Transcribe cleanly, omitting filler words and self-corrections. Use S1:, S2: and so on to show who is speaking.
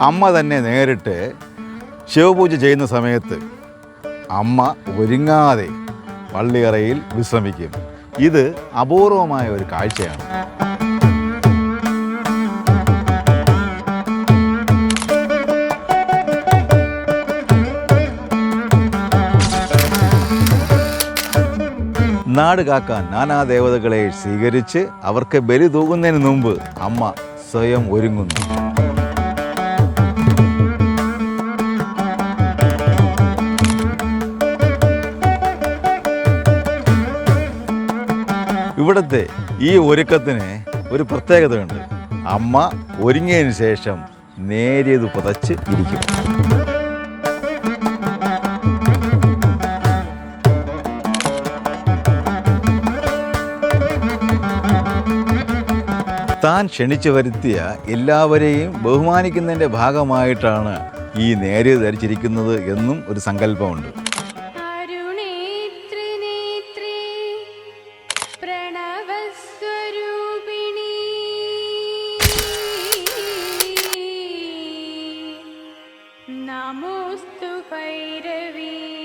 S1: അമ്മ തന്നെ നേരിട്ട് ശിവപൂജ ചെയ്യുന്ന സമയത്ത് അമ്മ ഒരുങ്ങാതെ പള്ളിയറയിൽ വിശ്രമിക്കും. ഇത് അപൂർവമായ ഒരു കാഴ്ചയാണ്. നാട് കാക്കാൻ നാനാദേവതകളെ സ്വീകരിച്ച് അവർക്ക് ബലി തൂകുന്നതിന് മുമ്പ് അമ്മ സ്വയം ഒരുങ്ങുന്നു. ഇവിടുത്തെ ഈ ഒരുക്കത്തിന് ഒരു പ്രത്യേകതയുണ്ട്. അമ്മ ഒരുങ്ങിയതിന് ശേഷം നേരിയത് പുതച്ച് ഇരിക്കും. താൻ ക്ഷണിച്ചു വരുത്തിയ എല്ലാവരെയും ബഹുമാനിക്കുന്നതിൻ്റെ ഭാഗമായിട്ടാണ് ഈ നേരിയത് ധരിച്ചിരിക്കുന്നത് എന്നും ഒരു സങ്കല്പമുണ്ട്.
S2: നമോസ്തു ഭൈരവീ.